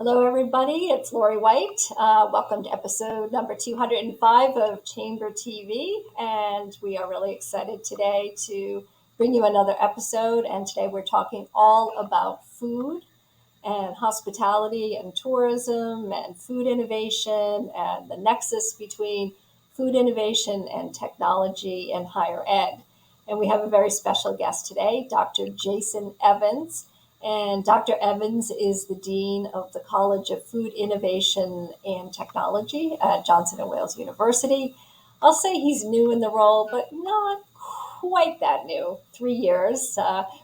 Hello, everybody. It's Lori White. Welcome to episode number 205 of Chamber TV. And we are really excited today to bring you another episode. And today we're talking all about food and hospitality and tourism and food innovation and the nexus between food innovation and technology and higher ed. And we have a very special guest today, Dr. Jason Evans. And Dr. Evans is the Dean of the College of Food Innovation and Technology at Johnson & Wales University. I'll say he's new in the role, but not quite that new, 3 years.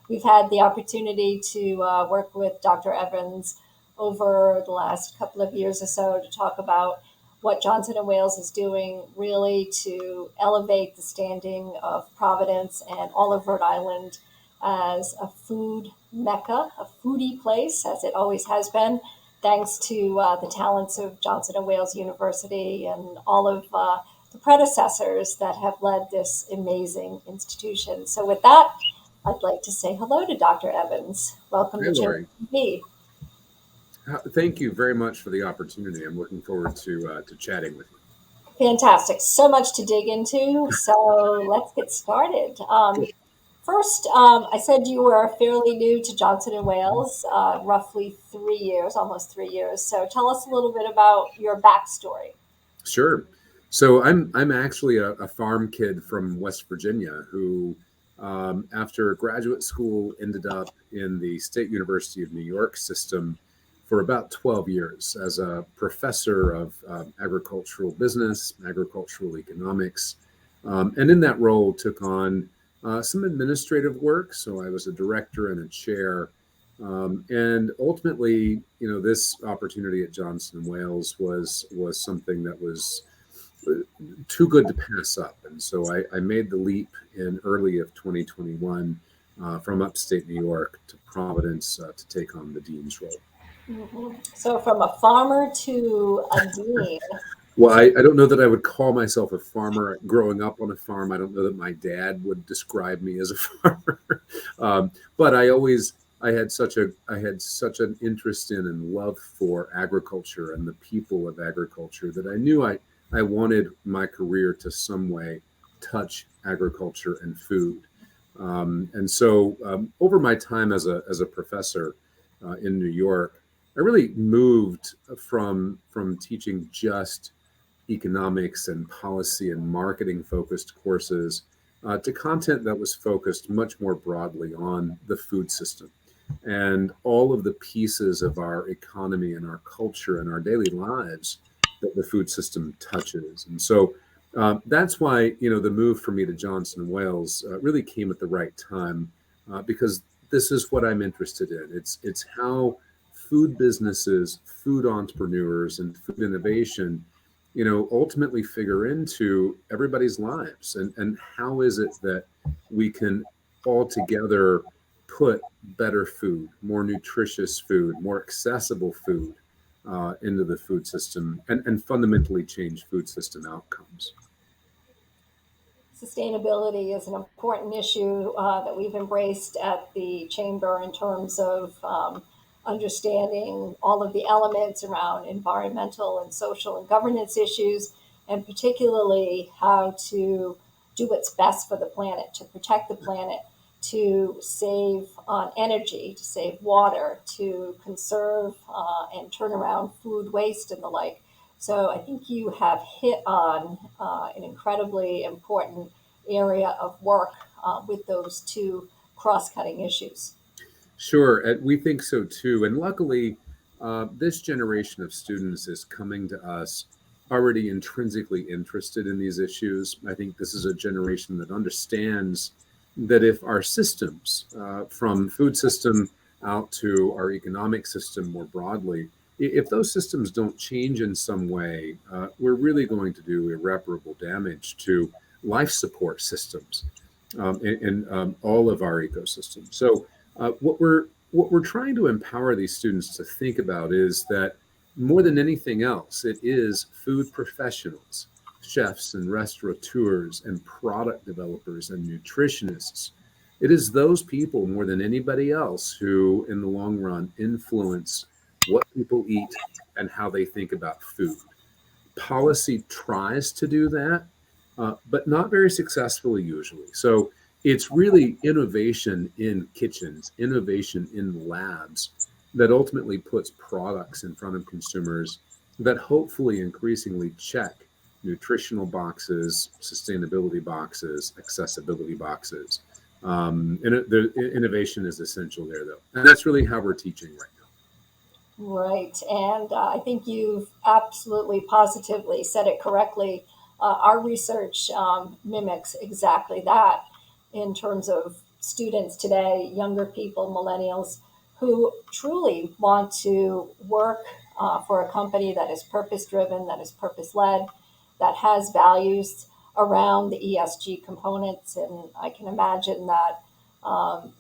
We've had the opportunity to work with Dr. Evans over the last couple of years or so to talk about what Johnson & Wales is doing really to elevate the standing of Providence and all of Rhode Island as a food mecca, a foodie place, as it always has been, thanks to the talents of Johnson & Wales University and all of the predecessors that have led this amazing institution. So with that, I'd like to say hello to Dr. Evans. Welcome Hey, to Lori. JWU. Thank you very much for the opportunity. I'm looking forward to chatting with you. Fantastic. So much to dig into. So let's get started. First, I said you were fairly new to Johnson & Wales, roughly 3 years, almost 3 years. So tell us a little bit about your backstory. Sure. So I'm actually a farm kid from West Virginia who, after graduate school, ended up in the State University of New York system for about 12 years as a professor of agricultural business, agricultural economics, and in that role took on some administrative work. So I was a director and a chair. And ultimately, this opportunity at Johnson & Wales was something that was too good to pass up. And so I made the leap in early of 2021 from upstate New York to Providence to take on the dean's role. Mm-hmm. So from a farmer to a dean. Well, I don't know that I would call myself a farmer. Growing up on a farm, I don't know that my dad would describe me as a farmer. But I had such an interest in and love for agriculture and the people of agriculture that I knew I wanted my career to some way touch agriculture and food. And so over my time as a professor in New York, I really moved from teaching just economics and policy and marketing focused courses to content that was focused much more broadly on the food system and all of the pieces of our economy and our culture and our daily lives that the food system touches. And so that's why, the move for me to Johnson & Wales really came at the right time because this is what I'm interested in. It's how food businesses, food entrepreneurs, and food innovation ultimately figure into everybody's lives. And how is it that we can all together put better food, more nutritious food, more accessible food into the food system and fundamentally change food system outcomes? Sustainability is an important issue that we've embraced at the Chamber in terms of understanding all of the elements around environmental and social and governance issues, and particularly how to do what's best for the planet, to protect the planet, to save on energy, to save water, to conserve and turn around food waste and the like. So I think you have hit on an incredibly important area of work with those two cross-cutting issues. Sure, we think so too. And luckily, this generation of students is coming to us already intrinsically interested in these issues. I think this is a generation that understands that if our systems, from food system out to our economic system more broadly, if those systems don't change in some way, we're really going to do irreparable damage to life support systems in all of our ecosystems. So what we're trying to empower these students to think about is that more than anything else, it is food professionals, chefs and restaurateurs and product developers and nutritionists. It is those people more than anybody else who, in the long run, influence what people eat and how they think about food. Policy tries to do that, but not very successfully usually. So it's really innovation in kitchens, innovation in labs that ultimately puts products in front of consumers that hopefully increasingly check nutritional boxes, sustainability boxes, accessibility boxes. The innovation is essential there, though. And that's really how we're teaching right now. Right. And I think you've absolutely positively said it correctly. Our research mimics exactly that in terms of students today, younger people, millennials, who truly want to work for a company that is purpose driven, that is purpose led, that has values around the ESG components. And I can imagine that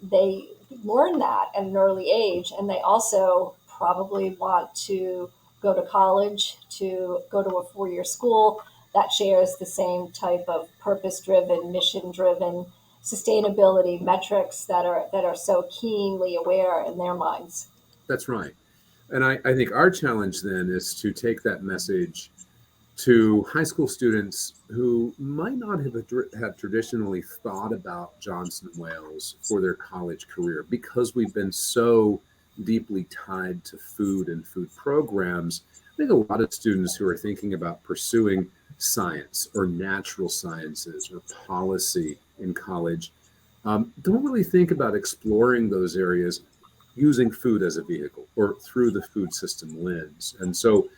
they learn that at an early age, and they also probably want to go to college, to go to a 4 year school that shares the same type of purpose driven, mission driven sustainability metrics that are so keenly aware in their minds. That's right. And I think our challenge then is to take that message to high school students who might not have traditionally thought about Johnson and Wales for their college career because we've been so deeply tied to food and food programs. I think a lot of students who are thinking about pursuing science or natural sciences or policy in college don't really think about exploring those areas using food as a vehicle or through the food system lens. And so,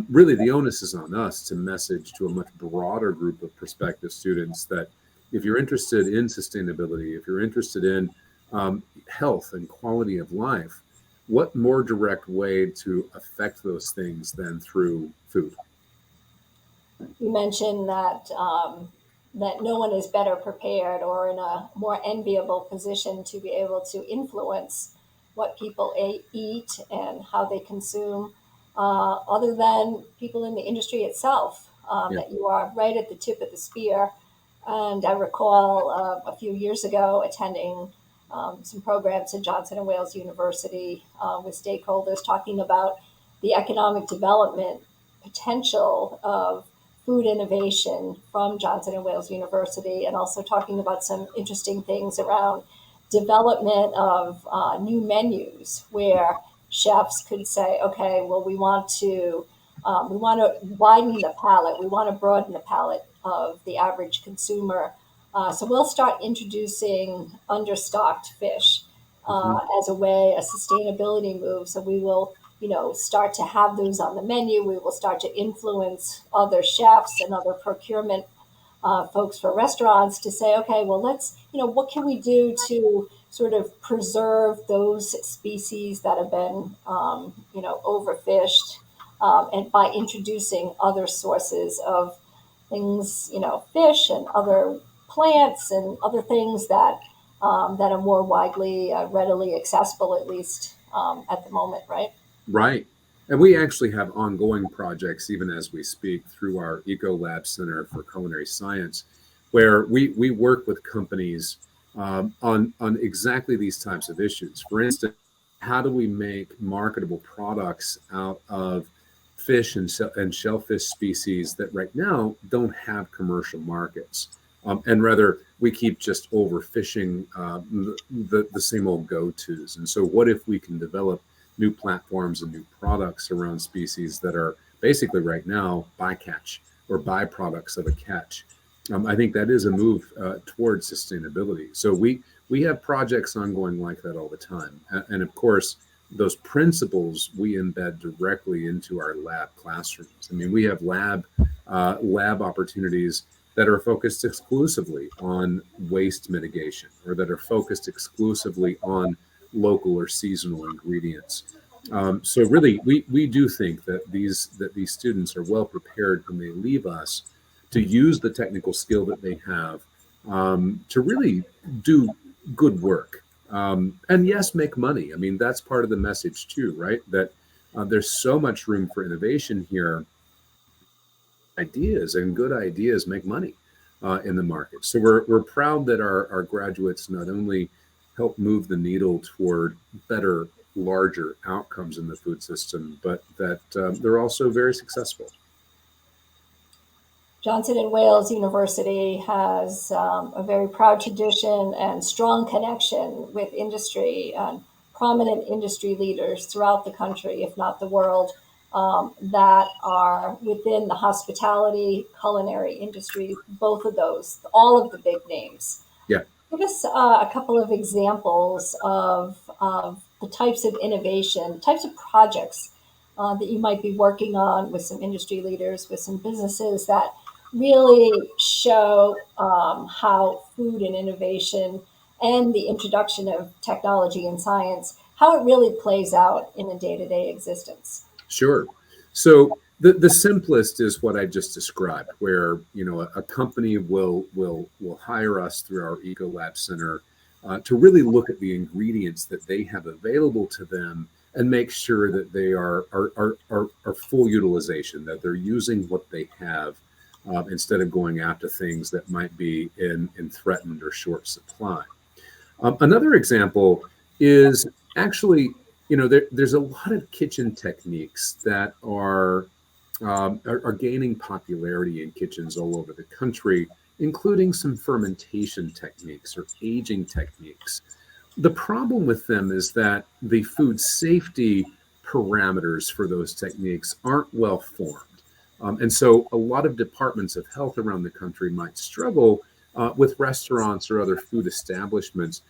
really, the onus is on us to message to a much broader group of prospective students that if you're interested in sustainability, if you're interested in health and quality of life, what more direct way to affect those things than through food? You mentioned that no one is better prepared or in a more enviable position to be able to influence what people eat and how they consume, other than people in the industry itself. Yeah. That you are right at the tip of the spear. And I recall a few years ago attending some programs at Johnson and Wales University with stakeholders talking about the economic development potential of food innovation from Johnson and Wales University, and also talking about some interesting things around development of new menus where chefs could say, okay, well, we want to widen the palette, we want to broaden the palette of the average consumer. So we'll start introducing understocked fish Mhm. as a way, a sustainability move. So we will, start to have those on the menu. We will start to influence other chefs and other procurement folks for restaurants to say, okay, well, what can we do to sort of preserve those species that have been, overfished, and by introducing other sources of things, fish and other plants and other things that are more widely, readily accessible, at least at the moment, right? Right. And we actually have ongoing projects, even as we speak, through our Eco Lab Center for Culinary Science, where we work with companies on exactly these types of issues. For instance, how do we make marketable products out of fish and shellfish species that right now don't have commercial markets? And rather, we keep just overfishing the same old go-tos. And so, what if we can develop new platforms and new products around species that are basically right now bycatch or byproducts of a catch? I think that is a move towards sustainability. So we have projects ongoing like that all the time, and of course, those principles we embed directly into our lab classrooms. I mean, we have lab opportunities that are focused exclusively on waste mitigation, or that are focused exclusively on local or seasonal ingredients. So really, we do think that these students are well prepared when they leave us to use the technical skill that they have to really do good work. And yes, make money. I mean, that's part of the message too, right? That there's so much room for innovation here. Ideas and good ideas make money in the market. So we're proud that our graduates not only help move the needle toward better larger outcomes in the food system, but that they're also very successful. Johnson and Wales University has a very proud tradition and strong connection with industry and prominent industry leaders throughout the country, if not the world, that are within the hospitality, culinary industry, both of those, all of the big names. Yeah. Give us a couple of examples of the types of innovation, types of projects that you might be working on with some industry leaders, with some businesses that really show how food and innovation and the introduction of technology and science, how it really plays out in a day-to-day existence. Sure. So the simplest is what I just described, where a company will hire us through our Eco Lab Center to really look at the ingredients that they have available to them and make sure that they are full utilization, that they're using what they have instead of going after things that might be in threatened or short supply. Another example is actually, there's a lot of kitchen techniques that are gaining popularity in kitchens all over the country, including some fermentation techniques or aging techniques. The problem with them is that the food safety parameters for those techniques aren't well formed. And so a lot of departments of health around the country might struggle with restaurants or other food establishments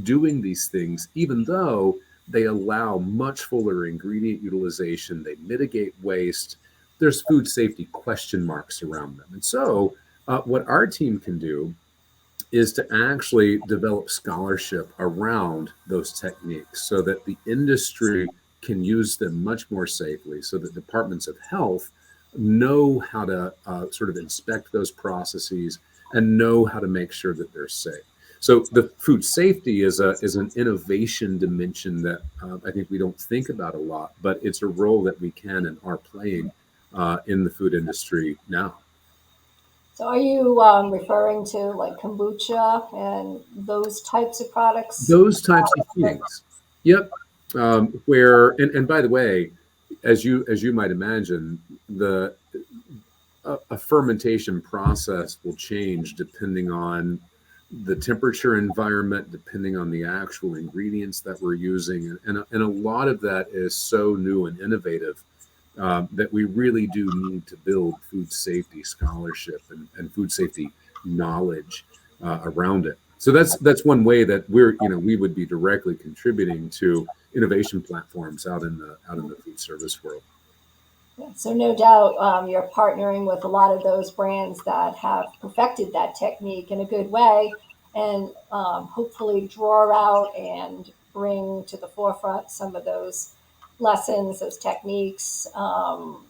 doing these things, even though they allow much fuller ingredient utilization, they mitigate waste. There's food safety question marks around them. And so what our team can do is to actually develop scholarship around those techniques so that the industry can use them much more safely, so that departments of health know how to sort of inspect those processes and know how to make sure that they're safe. So the food safety is an innovation dimension that I think we don't think about a lot, but it's a role that we can and are playing in the food industry now. So are you referring to like kombucha and those types of products? Those types of things. Yep. And by the way, as you might imagine, a fermentation process will change depending on the temperature environment, depending on the actual ingredients that we're using. And a lot of that is so new and innovative that we really do need to build food safety scholarship and food safety knowledge around it. So that's one way that we would be directly contributing to innovation platforms out in the food service world. Yeah, so no doubt you're partnering with a lot of those brands that have perfected that technique in a good way and hopefully draw out and bring to the forefront some of those lessons, those techniques, some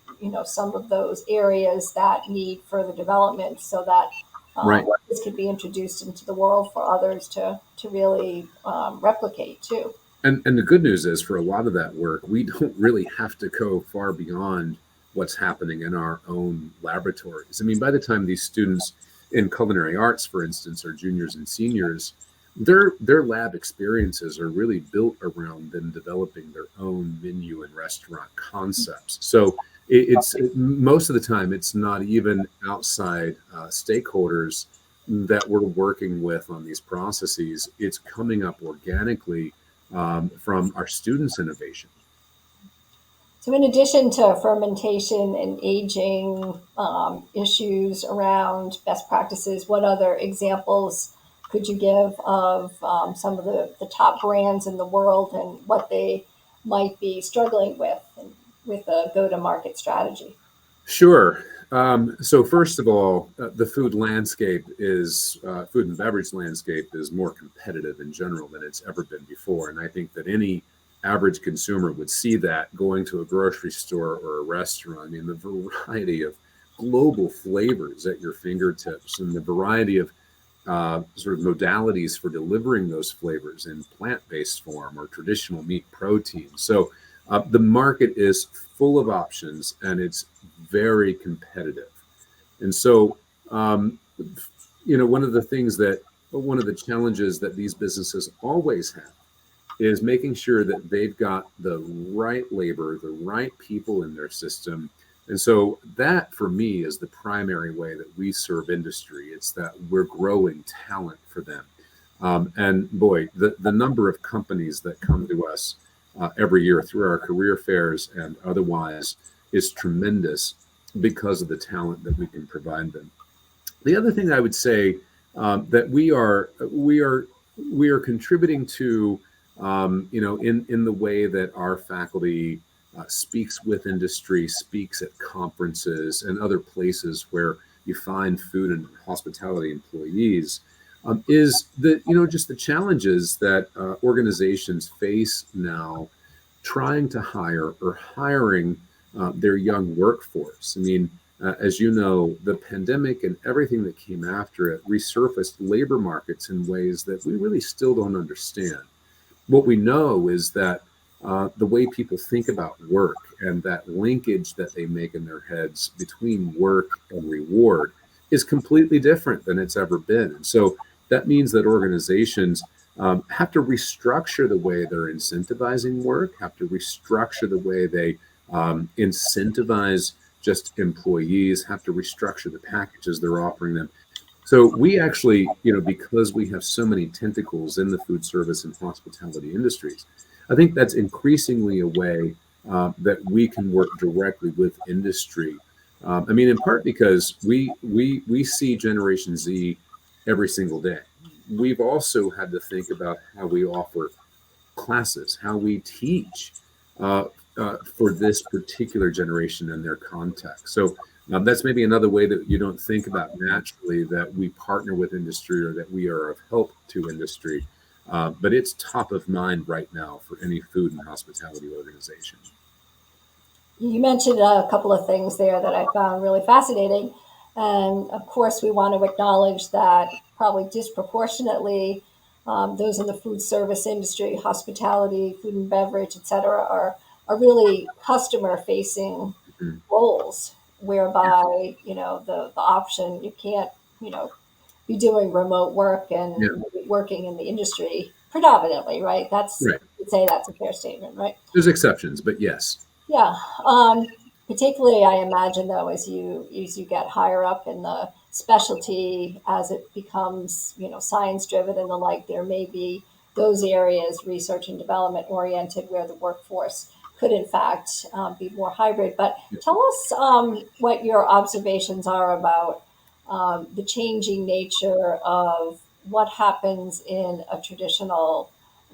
of those areas that need further development so that Right. this could be introduced into the world for others to really replicate too. And the good news is for a lot of that work, we don't really have to go far beyond what's happening in our own laboratories. I mean, by the time these students in culinary arts, for instance, are juniors and seniors, their lab experiences are really built around them developing their own menu and restaurant concepts. So it's most of the time, it's not even outside stakeholders that we're working with on these processes. It's coming up organically from our students' innovation. So, in addition to fermentation and aging issues around best practices, what other examples could you give of some of the top brands in the world and what they might be struggling with a go-to-market strategy? Sure. So first of all, the food landscape food and beverage landscape is more competitive in general than it's ever been before. And I think that any average consumer would see that going to a grocery store or a restaurant. I mean, the variety of global flavors at your fingertips and the variety of sort of modalities for delivering those flavors in plant-based form or traditional meat protein. So the market is full of options and it's very competitive. And so, one of the challenges that these businesses always have is making sure that they've got the right labor, the right people in their system. And so that for me is the primary way that we serve industry. It's that we're growing talent for them. And boy, the number of companies that come to us every year through our career fairs and otherwise is tremendous because of the talent that we can provide them. The other thing I would say that we are contributing to, in the way that our faculty speaks with industry, speaks at conferences and other places where you find food and hospitality employees, is the just the challenges that organizations face now trying to hire or hiring their young workforce. I mean, as you know, the pandemic and everything that came after it resurfaced labor markets in ways that we really still don't understand. What we know is that the way people think about work and that linkage that they make in their heads between work and reward is completely different than it's ever been. And so that means that organizations have to restructure the way they're incentivizing work, have to restructure the way they incentivize just employees, have to restructure the packages they're offering them. So we actually, because we have so many tentacles in the food service and hospitality industries, I think that's increasingly a way that we can work directly with industry. I mean, in part because we see Generation Z every single day. We've also had to think about how we offer classes, how we teach uh, for this particular generation and their context. So that's maybe another way that you don't think about naturally that we partner with industry or that we are of help to industry. But it's top of mind right now for any food and hospitality organization. You mentioned a couple of things there that I found really fascinating. And of course, we want to acknowledge that probably disproportionately those in the food service industry, hospitality, food and beverage, et cetera, are really customer facing Mhm. roles Yeah, whereby, the option you can't, you know, be doing remote work yeah, and working in the industry predominantly, right? right. I'd say that's a fair statement, right? There's exceptions, but yes, Yeah. Particularly, I imagine though, as you get higher up in the specialty, as it becomes science driven and the like, there may be those areas, research and development oriented, where the workforce could in fact be more hybrid. But tell us what your observations are about the changing nature of what happens in a traditional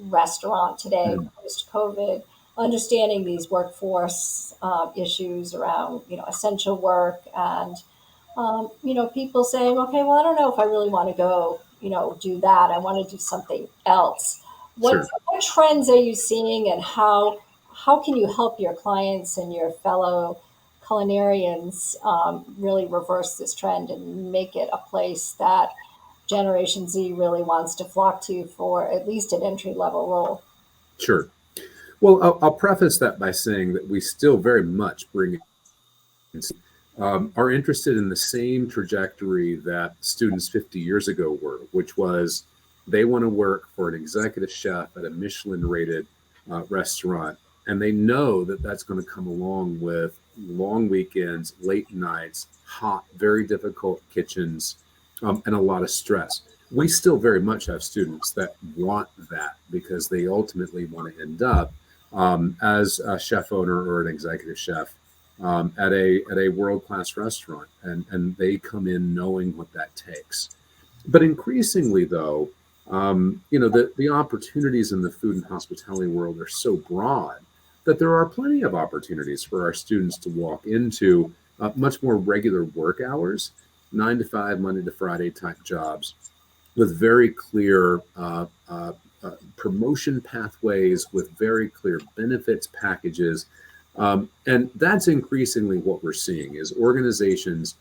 restaurant today Mhm. post COVID, understanding these workforce issues around essential work and people saying, okay, well, I don't know if I really want to go do that. I want to do something else. what Sure. what trends are you seeing, and how can you help your clients and your fellow culinarians really reverse this trend and make it a place that Generation Z really wants to flock to for at least an entry level role? Sure. Well, I'll preface that by saying that we still very much bring are interested in the same trajectory that students 50 years ago were, which was they want to work for an executive chef at a Michelin rated restaurant. And they know that that's going to come along with long weekends, late nights, hot, very difficult kitchens, and a lot of stress. We still very much have students that want that because they ultimately want to end up as a chef owner or an executive chef at a world class restaurant, and they come in knowing what that takes. But increasingly, though, the opportunities in the food and hospitality world are so broad that there are plenty of opportunities for our students to walk into much more regular work hours, 9 to 5, Monday to Friday type jobs with very clear promotion pathways, with very clear benefits packages. And that's increasingly what we're seeing is organizations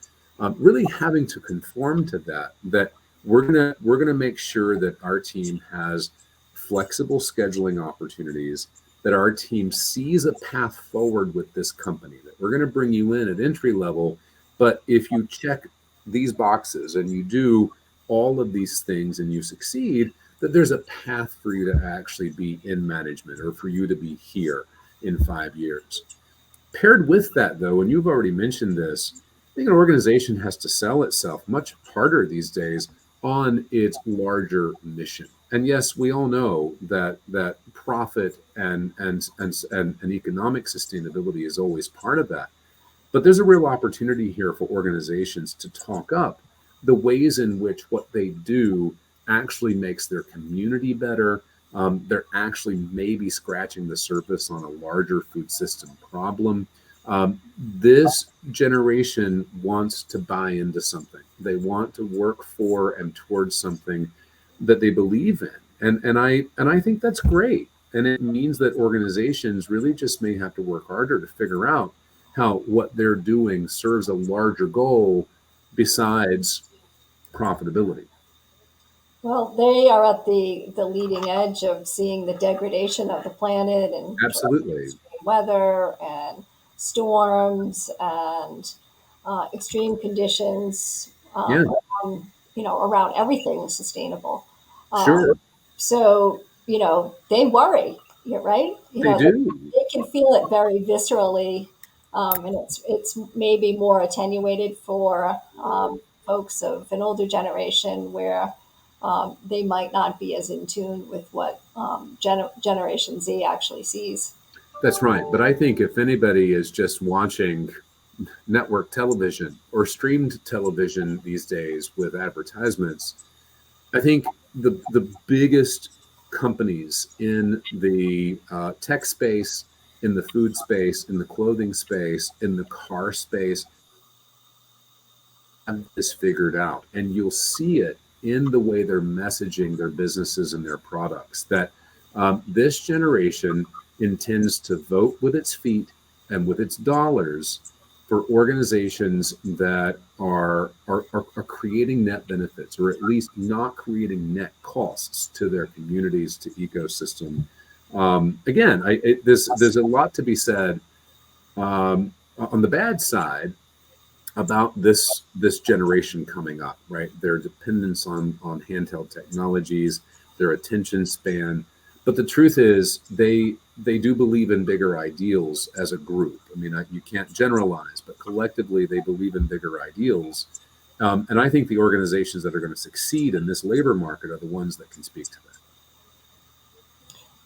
really having to conform to that we're gonna make sure that our team has flexible scheduling opportunities, that our team sees a path forward with this company, that we're going to bring you in at entry level, but if you check these boxes and you do all of these things and you succeed, that there's a path for you to actually be in management or for you to be here in 5 years. Paired with that, though, and you've already mentioned this, I think an organization has to sell itself much harder these days on its larger mission. And yes, we all know that profit and economic sustainability is always part of that. But there's a real opportunity here for organizations to talk up the ways in which what they do actually makes their community better. They're actually maybe scratching the surface on a larger food system problem. This generation wants to buy into something. They want to work for and towards something that they believe in. And I think that's great. And it means that organizations really just may have to work harder to figure out how what they're doing serves a larger goal besides profitability. Well, they are at the leading edge of seeing the degradation of the planet and Absolutely. weather and storms and extreme conditions, Yeah, around, around everything sustainable. Um, sure. so, they worry, you're right? They do. They can feel it very viscerally, and it's maybe more attenuated for folks of an older generation where they might not be as in tune with what Generation Z actually sees. That's right. But I think if anybody is just watching network television or streamed television these days with advertisements, I think the biggest companies in the tech space, in the food space, in the clothing space, in the car space have this figured out. And you'll see it in the way they're messaging their businesses and their products that this generation intends to vote with its feet and with its dollars for organizations that are creating net benefits or at least not creating net costs to their communities, to ecosystem. Again, there's a lot to be said on the bad side about this generation coming up, right? Their dependence on handheld technologies, their attention span. But the truth is, they do believe in bigger ideals as a group. I mean, you can't generalize, but collectively they believe in bigger ideals. And I think the organizations that are going to succeed in this labor market are the ones that can speak to that.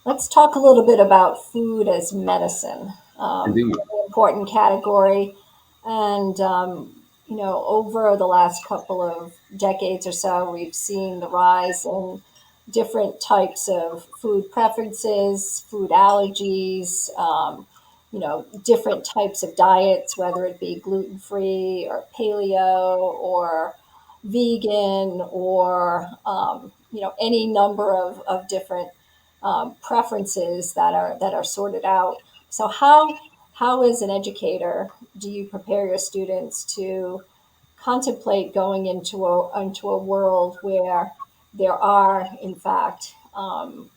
Let's talk a little bit about food as medicine, Indeed. an important category. And, over the last couple of decades or so, we've seen the rise in different types of food preferences, food allergies, different types of diets, whether it be gluten free or paleo or vegan or, any number of different preferences that are sorted out. So how as an educator do you prepare your students to contemplate going into a world where there are in fact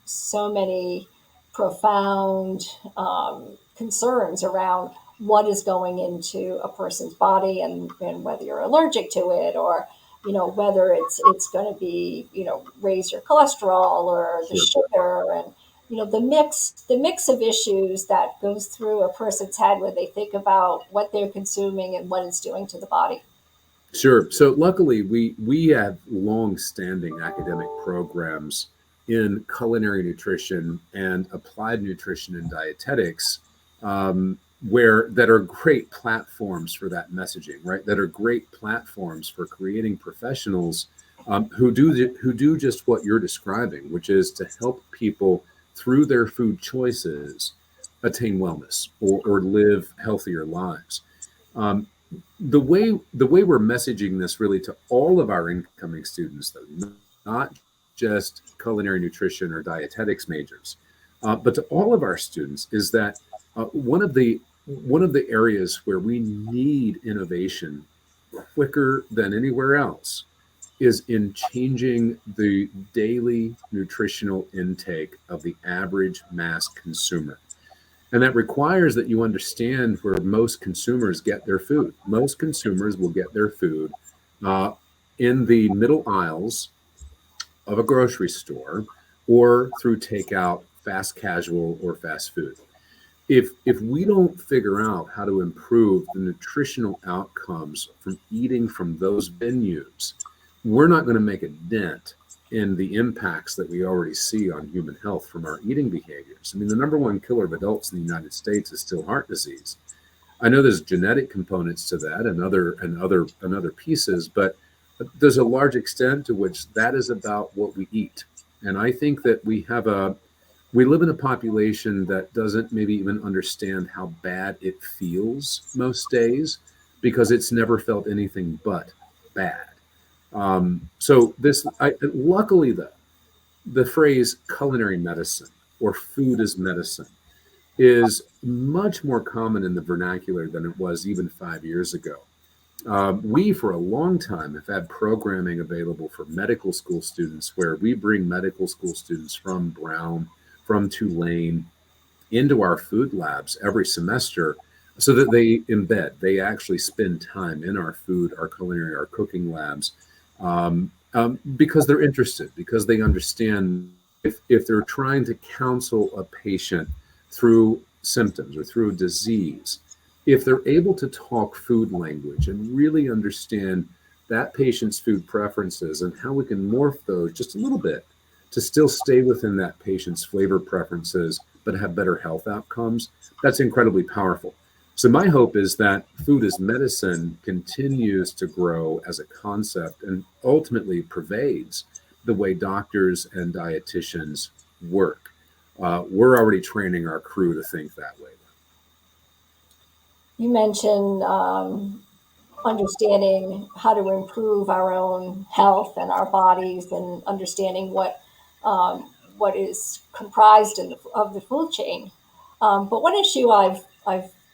so many profound concerns around what is going into a person's body and whether you're allergic to it or whether it's going to be raise your cholesterol or the Sure. sugar and the mix of issues that goes through a person's head when they think about what they're consuming and what it's doing to the body. Sure. So luckily, we have long-standing academic programs in culinary nutrition and applied nutrition and dietetics, where that are great platforms for that messaging, right? That are great platforms for creating professionals who do just what you're describing, which is to help people through their food choices attain wellness or live healthier lives. Um, the way we're messaging this really to all of our incoming students, though, not just culinary nutrition or dietetics majors, but to all of our students, is that one of the areas where we need innovation quicker than anywhere else is in changing the daily nutritional intake of the average mass consumer. And that requires that you understand where most consumers get their food. Most consumers will get their food uh, in the middle aisles of a grocery store or through takeout, fast casual, or fast food. If we don't figure out how to improve the nutritional outcomes from eating from those venues, we're not going to make a dent in the impacts that we already see on human health from our eating behaviors. I mean, the number one killer of adults in the United States is still heart disease. I know there's genetic components to that and other pieces, but there's a large extent to which that is about what we eat. And I think that we live in a population that doesn't maybe even understand how bad it feels most days because it's never felt anything but bad. So luckily though, the phrase culinary medicine or food as medicine is much more common in the vernacular than it was even 5 years ago. We, for a long time, have had programming available for medical school students where we bring medical school students from Brown, from Tulane, into our food labs every semester so that they actually spend time in our food, our culinary, our cooking labs because they're interested, because they understand if they're trying to counsel a patient through symptoms or through a disease, if they're able to talk food language and really understand that patient's food preferences and how we can morph those just a little bit to still stay within that patient's flavor preferences but have better health outcomes, that's incredibly powerful. So my hope is that food as medicine continues to grow as a concept and ultimately pervades the way doctors and dietitians work. We're already training our crew to think that way. You mentioned understanding how to improve our own health and our bodies, and understanding what is comprised of the food chain. But one issue I've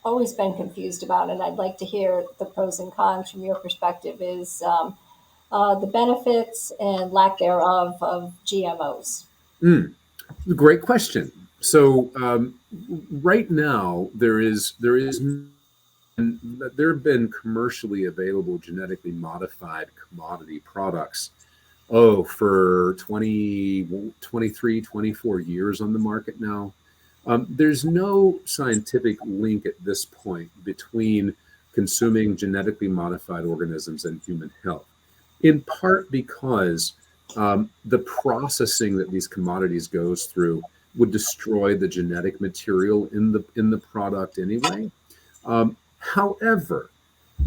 always been confused about, and I'd like to hear the pros and cons from your perspective, is the benefits and lack thereof of GMOs. Mm, great question. So right now there have been commercially available genetically modified commodity products for 20, 23, 24 years on the market now. There's no scientific link at this point between consuming genetically modified organisms and human health, in part because the processing that these commodities goes through would destroy the genetic material in the product anyway. However,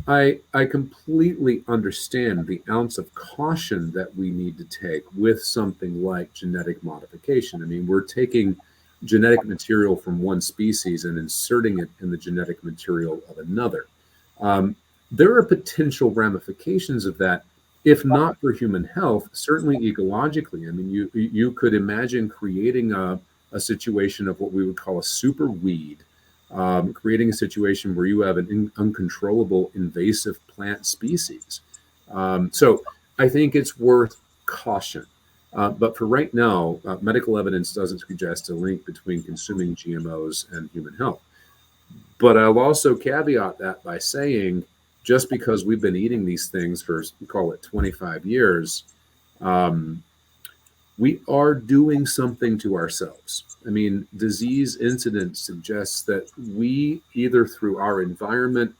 I completely understand the ounce of caution that we need to take with something like genetic modification. I mean, we're taking genetic material from one species and inserting it in the genetic material of another. There are potential ramifications of that, if not for human health, certainly ecologically. I mean, you could imagine creating a situation of what we would call a super weed, creating a situation where you have an uncontrollable invasive plant species. So I think it's worth caution. But for right now, medical evidence doesn't suggest a link between consuming GMOs and human health. But I'll also caveat that by saying, just because we've been eating these things for, call it 25 years, um, we are doing something to ourselves. I mean, disease incidence suggests that we, either through our environment,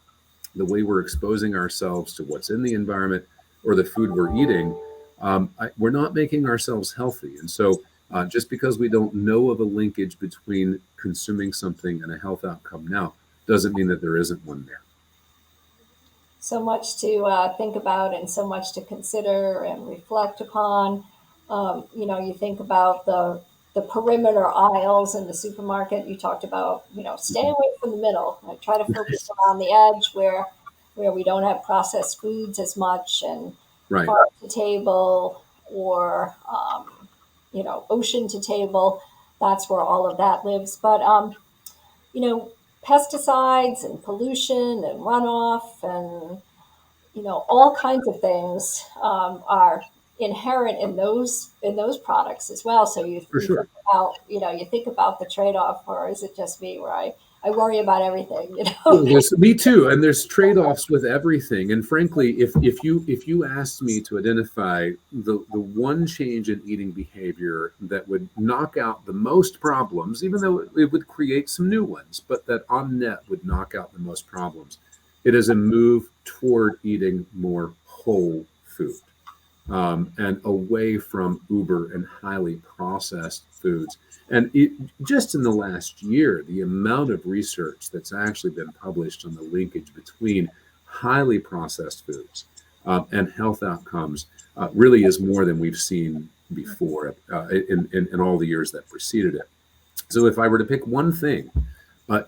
the way we're exposing ourselves to what's in the environment, or the food we're eating, we're not making ourselves healthy. And so, just because we don't know of a linkage between consuming something and a health outcome now, doesn't mean that there isn't one there. So much to think about and so much to consider and reflect upon. You think about the perimeter aisles in the supermarket. You talked about, stay Mhm. away from the middle. I try to focus around the edge where we don't have processed foods as much, and Right. farm to table, or ocean to table. That's where all of that lives. But you know, pesticides and pollution and runoff and all kinds of things are inherent in those products as well. So For you think sure. about you think about the trade off, or is it just me where I I worry about everything, Well, me too, and there's trade-offs with everything. And frankly, if you asked me to identify the one change in eating behavior that would knock out the most problems, even though it would create some new ones, but that on net would knock out the most problems, it is a move toward eating more whole food, and away from uber and highly processed foods. And just in the last year, the amount of research that's actually been published on the linkage between highly processed foods, and health outcomes, really is more than we've seen before, in all the years that preceded it. So if I were to pick one thing,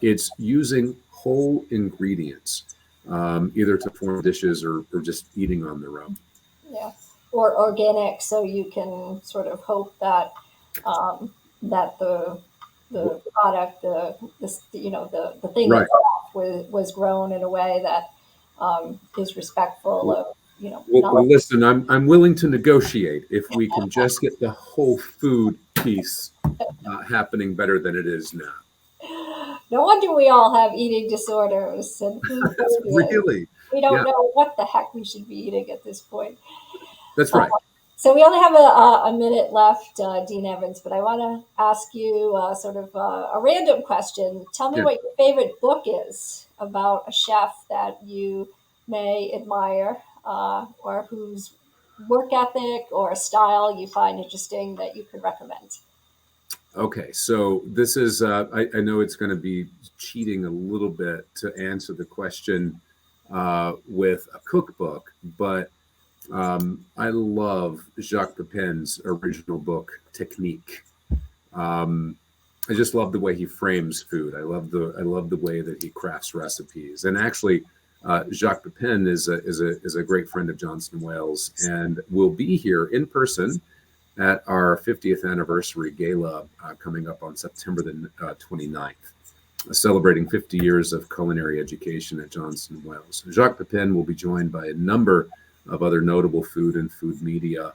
it's using whole ingredients, either to form dishes or just eating on their own. Yeah, or organic, so you can sort of hope that that the product, the thing Right. itself was grown in a way that is respectful of, Well, not. listen, I'm willing to negotiate if we can just get the whole food piece happening better than it is now. No wonder we all have eating disorders and food phobias. Really, We don't yeah, know what the heck we should be eating at this point. that's Uh, right. So we only have a minute left, Dean Evans, but I want to ask you sort of a random question. Tell me Yeah. what your favorite book is about a chef that you may admire, or whose work ethic or style you find interesting that you could recommend. Okay, so this is, I know it's going to be cheating a little bit to answer the question with a cookbook, but I love Jacques Pepin's original book, Technique. Um, I just love the way he frames food. I love the way that he crafts recipes. And actually, Jacques Pepin is a great friend of Johnson Wales, and will be here in person at our 50th anniversary gala, coming up on September the 29th, celebrating 50 years of culinary education at Johnson Wales. Jacques Pepin will be joined by a number of other notable food and food media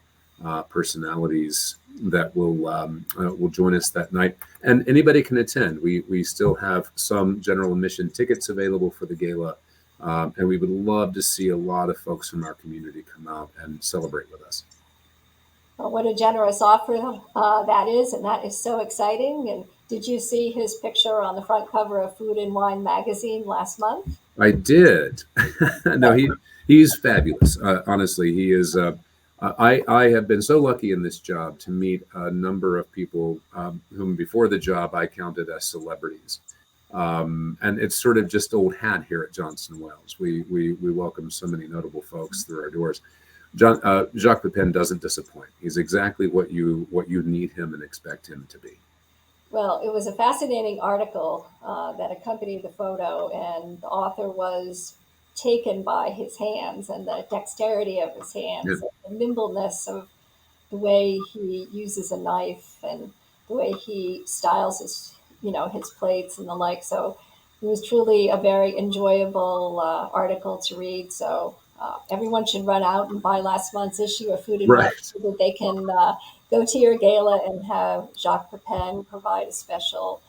personalities that will join us that night, and anybody can attend. We still have some general admission tickets available for the gala, and we would love to see a lot of folks from our community come out and celebrate with us. Well, what a generous offer that is, and that is so exciting. And did you see his picture on the front cover of Food and Wine magazine last month? I did. No, he's fabulous. Honestly, he is. I have been so lucky in this job to meet a number of people, whom before the job I counted as celebrities, and it's sort of just old hat here at Johnson Wales. We welcome so many notable folks through our doors. Jacques Pepin doesn't disappoint. He's exactly what you need him and expect him to be. Well, it was a fascinating article that accompanied the photo, and the author was taken by his hands and the dexterity of his Yeah. hands, and the nimbleness of the way he uses a knife and the way he styles his plates and the like. So it was truly a very enjoyable article to read. So everyone should run out and buy last month's issue of Food and Wine Right. so that they can go to your gala and have Jacques Pepin provide a special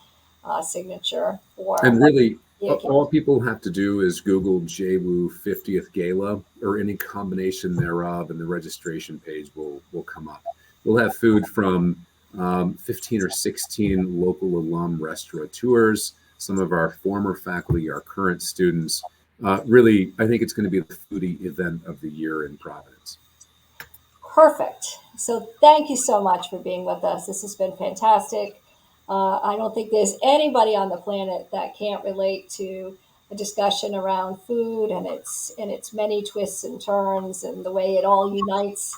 signature for And really, the all occasion. people have to do is Google JWU 50th Gala or any combination thereof, and the registration page will come up. We'll have food from 15 or 16 local alum restaurateurs, some of our former faculty, our current students. Really, I think it's going to be the foodie event of the year in Providence. Perfect. So thank you so much for being with us. This has been fantastic. I don't think there's anybody on the planet that can't relate to a discussion around food and its many twists and turns and the way it all unites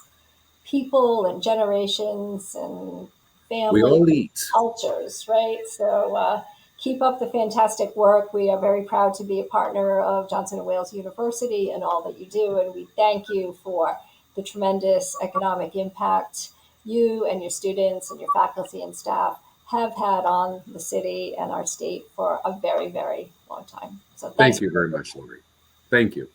people and generations and We family all eat. cultures, right? So keep up the fantastic work. We are very proud to be a partner of Johnson and Wales University and all that you do, and we thank you for the tremendous economic impact you and your students and your faculty and staff have had on the city and our state for a very, very long time. So thanks. Thank you very much, Lori. Thank you.